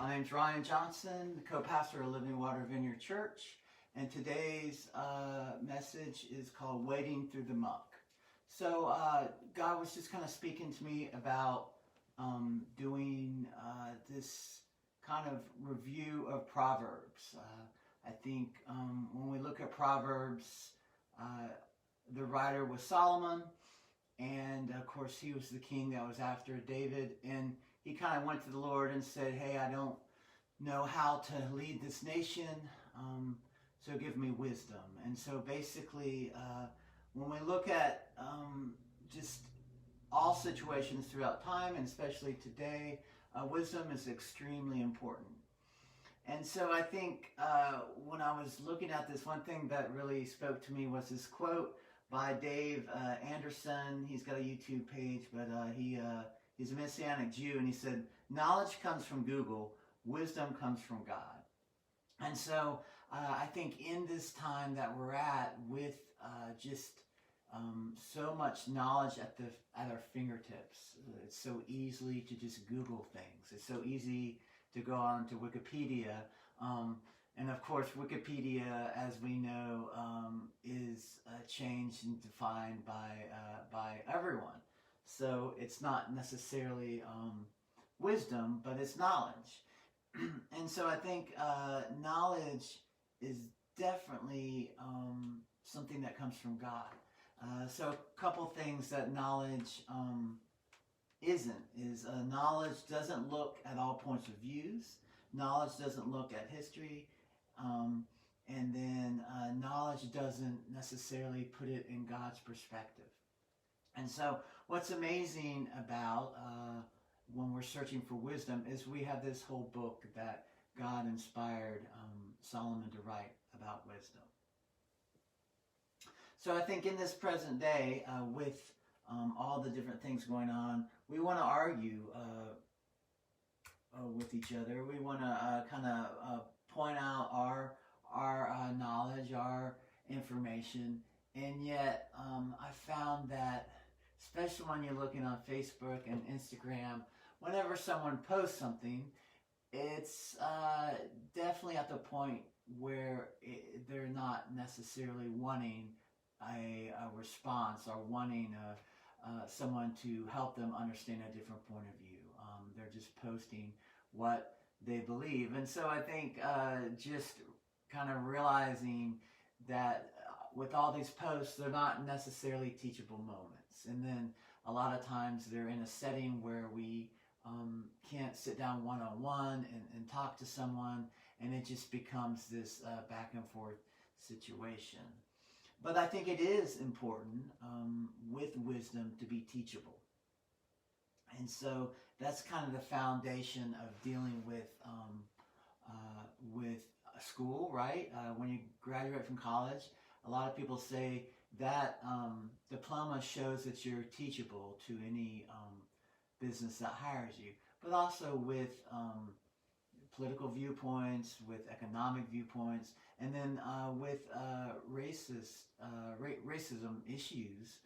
My name's Ryan Johnson, the co-pastor of Living Water Vineyard Church, and today's message is called Wading Through the Muck. So God was just kind of speaking to me about doing this kind of review of Proverbs. I think when we look at Proverbs, the writer was Solomon, and of course he was the king that was after David, and he kind of went to the Lord and said, hey, I don't know how to lead this nation, so give me wisdom. And so basically, when we look at just all situations throughout time, and especially today, wisdom is extremely important. And so I think when I was looking at this, one thing that really spoke to me was this quote by Dave Anderson. He's got a YouTube page, but he's a Messianic Jew, and he said, knowledge comes from Google, wisdom comes from God. And so I think in this time that we're at with just so much knowledge at our fingertips, it's so easily to just Google things. It's so easy to go on to Wikipedia. And of course, Wikipedia, as we know, is changed and defined by everyone. So it's not necessarily wisdom, but it's knowledge. And so I think knowledge is definitely something that comes from God. So a couple things that knowledge isn't is knowledge doesn't look at all points of views. Knowledge doesn't look at history. And then knowledge doesn't necessarily put it in God's perspective. And so what's amazing about when we're searching for wisdom is we have this whole book that God inspired Solomon to write about wisdom. So I think in this present day, with all the different things going on, we want to argue with each other. We want to kind of point out our knowledge, our information, and yet I found that, especially when you're looking on Facebook and Instagram, whenever someone posts something, it's definitely at the point where they're not necessarily wanting a response or wanting someone to help them understand a different point of view. They're just posting what they believe. And so I think just kind of realizing that with all these posts, they're not necessarily teachable moments. And then a lot of times they're in a setting where we can't sit down one-on-one and talk to someone, and it just becomes this back and forth situation. But I think it is important with wisdom to be teachable. And so that's kind of the foundation of dealing with school, right? When you graduate from college, a lot of people say that diploma shows that you're teachable to any business that hires you, but also with political viewpoints, with economic viewpoints, and then with racism issues.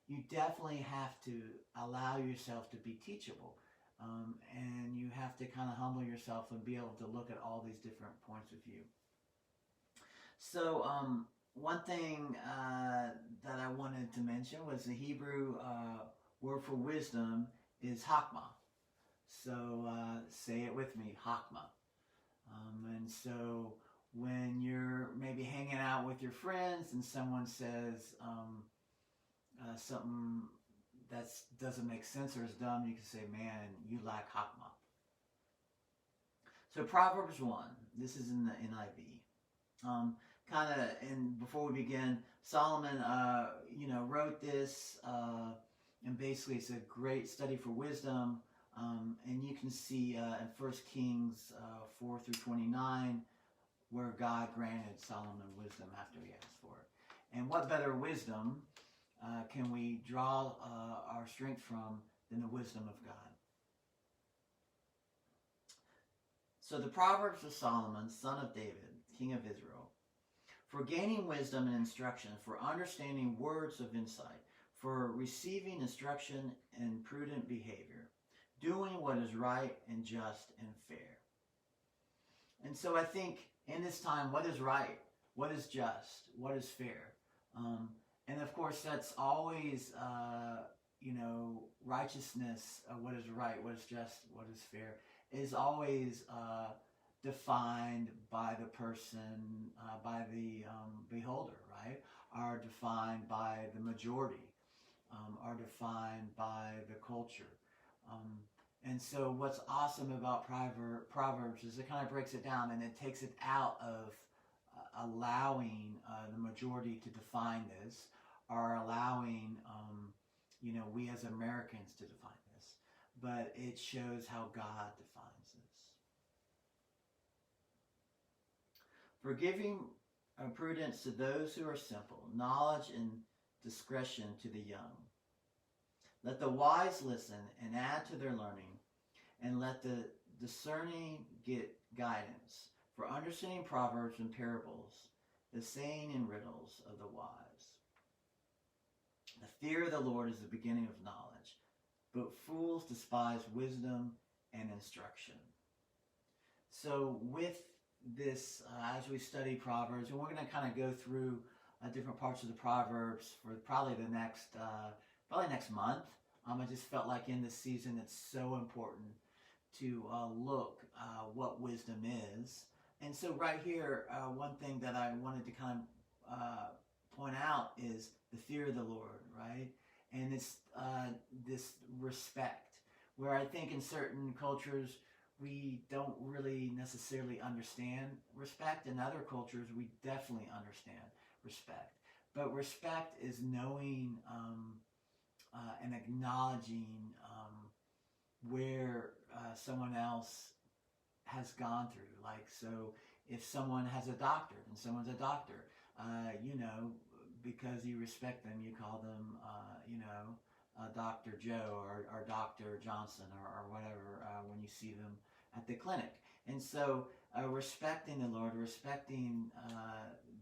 You definitely have to allow yourself to be teachable. And you have to kind of humble yourself and be able to look at all these different points of view. So one thing that I wanted to mention was the Hebrew word for wisdom is Hakma. So say it with me, Hakma. And so when you're maybe hanging out with your friends and someone says something that doesn't make sense or is dumb, you can say, man, you lack Hakma. So Proverbs 1, this is in the NIV. And before we begin, Solomon, wrote this, and basically it's a great study for wisdom. And you can see in 1 Kings 4 through 29, where God granted Solomon wisdom after he asked for it. And what better wisdom can we draw our strength from than the wisdom of God? So the Proverbs of Solomon, son of David, king of Israel, for gaining wisdom and instruction, for understanding words of insight, for receiving instruction in prudent behavior. doing what is right and just and fair. And so I think in this time, what is right? What is just? What is fair? And of course, that's always, righteousness, what is right, what is just, what is fair, is always defined by the person, by the beholder, right? Are defined by the majority, are defined by the culture. And so what's awesome about Proverbs is it kind of breaks it down and it takes it out of allowing the majority to define this, or allowing, we as Americans to define this, but it shows how God defines this. For giving prudence to those who are simple, knowledge and discretion to the young. Let the wise listen and add to their learning, and let the discerning get guidance. For understanding proverbs and parables, the saying and riddles of the wise. The fear of the Lord is the beginning of knowledge, but fools despise wisdom and instruction. So with this, as we study Proverbs, and we're going to kind of go through different parts of the Proverbs for probably the next month. I just felt like in this season it's so important to look what wisdom is. And so right here, one thing that I wanted to kind of point out is the fear of the Lord, right? And it's this respect, where I think in certain cultures we don't really necessarily understand respect. In other cultures we definitely understand respect. But respect is knowing and acknowledging where someone else has gone through. Like, so if someone has a doctorate and someone's a doctor, because you respect them, you call them, Dr. Joe or Dr. Johnson or whatever when you see them at the clinic. And so respecting the Lord, respecting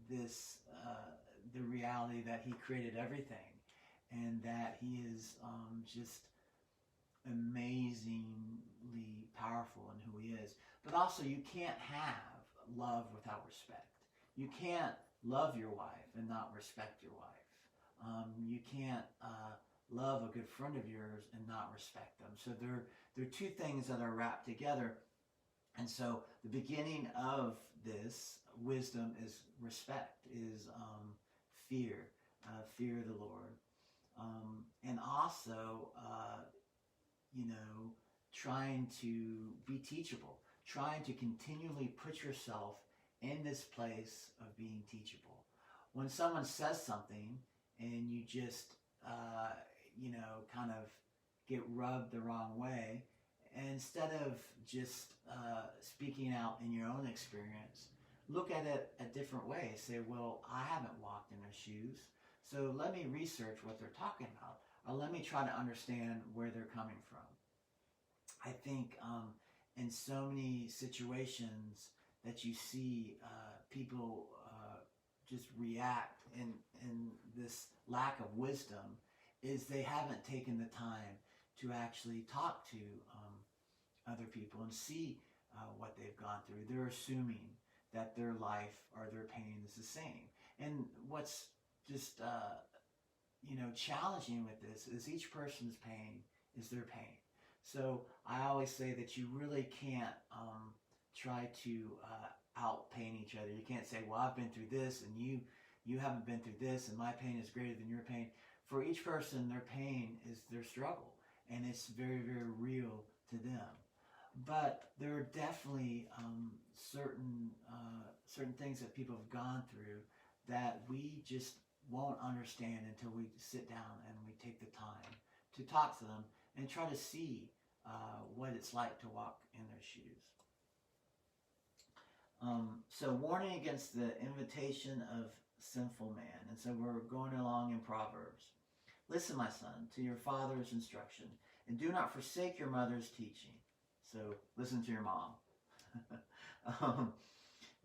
the reality that He created everything and that He is just amazingly powerful in who He is. But also, you can't have love without respect. You can't love your wife and not respect your wife. You can't love a good friend of yours and not respect them. So they're two things that are wrapped together. And so the beginning of this wisdom is respect, is fear of the Lord. And also, trying to be teachable, trying to continually put yourself in this place of being teachable. When someone says something and you just, kind of get rubbed the wrong way, and instead of just speaking out in your own experience, look at it a different way. Say, well, I haven't walked in their shoes, so let me research what they're talking about, or let me try to understand where they're coming from. I think in so many situations that you see people just react in this lack of wisdom, is they haven't taken the time to actually talk to other people and see what they've gone through. They're assuming that their life or their pain is the same. And what's just challenging with this is each person's pain is their pain. So I always say that you really can't try to out-pain each other. You can't say, well, I've been through this and you haven't been through this and my pain is greater than your pain. For each person, their pain is their struggle, and it's very, very real to them. But there are definitely certain things that people have gone through that we just won't understand until we sit down and we take the time to talk to them and try to see what it's like to walk in their shoes. So warning against the invitation of sinful man. And so we're going along in Proverbs. Listen, my son, to your father's instruction, and do not forsake your mother's teaching. So listen to your mom.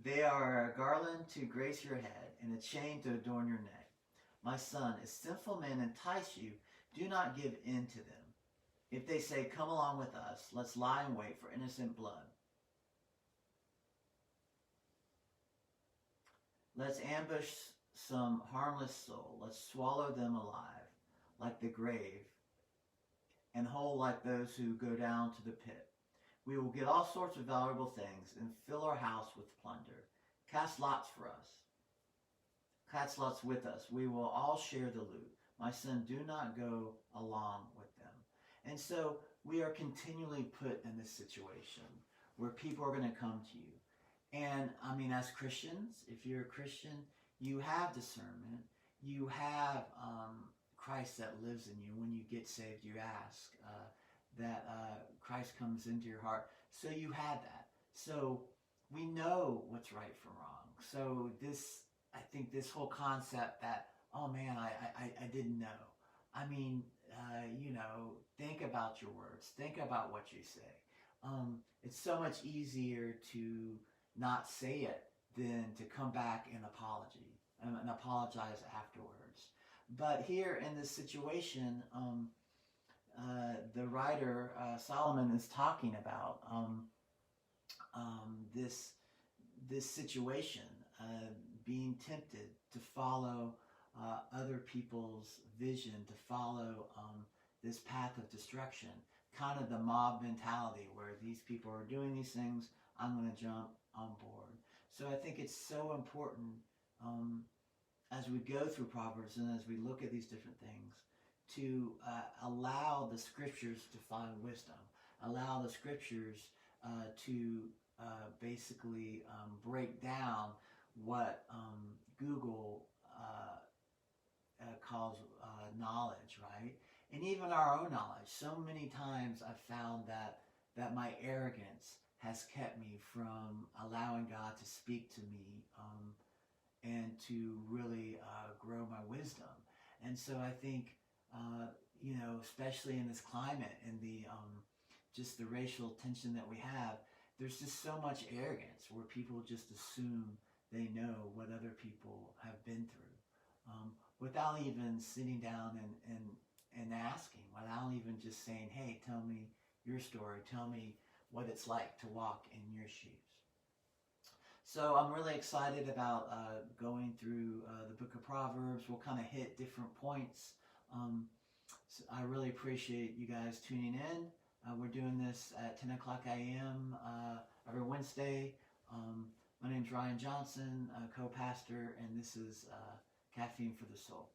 They are a garland to grace your head and a chain to adorn your neck. My son, if sinful men entice you, do not give in to them. If they say, come along with us, let's lie in wait for innocent blood. Let's ambush some harmless soul. Let's swallow them alive, like the grave, and whole like those who go down to the pit. We will get all sorts of valuable things and fill our house with plunder. Cast lots for us. Cast lots with us. We will all share the loot. My son, do not go along with them. And so we are continually put in this situation where people are going to come to you. And I mean, as Christians, if you're a Christian, you have discernment. You have Christ that lives in you. When you get saved, you ask that Christ comes into your heart. So you had that. So we know what's right from wrong. So this, I think this whole concept that, oh man, I didn't know. I mean, think about your words. Think about what you say. It's so much easier to not say it than to come back and apologize afterwards. But here in this situation, the writer Solomon is talking about this situation, being tempted to follow other people's vision, to follow this path of destruction, kind of the mob mentality where these people are doing these things, I'm going to jump on board. So I think it's so important as we go through Proverbs and as we look at these different things to allow the scriptures to find wisdom, allow the scriptures to basically break down what Google calls knowledge, right? And even our own knowledge. So many times I've found that my arrogance has kept me from allowing God to speak to me and to really grow my wisdom. And so I think, especially in this climate and just the racial tension that we have, there's just so much arrogance where people just assume they know what other people have been through without even sitting down and asking, without even just saying, hey, tell me your story, tell me what it's like to walk in your shoes. So I'm really excited about going through the book of Proverbs. We'll kind of hit different points. So I really appreciate you guys tuning in. We're doing this at 10 o'clock a.m. Every Wednesday. My name's Ryan Johnson, co-pastor, and this is Caffeine for the Soul.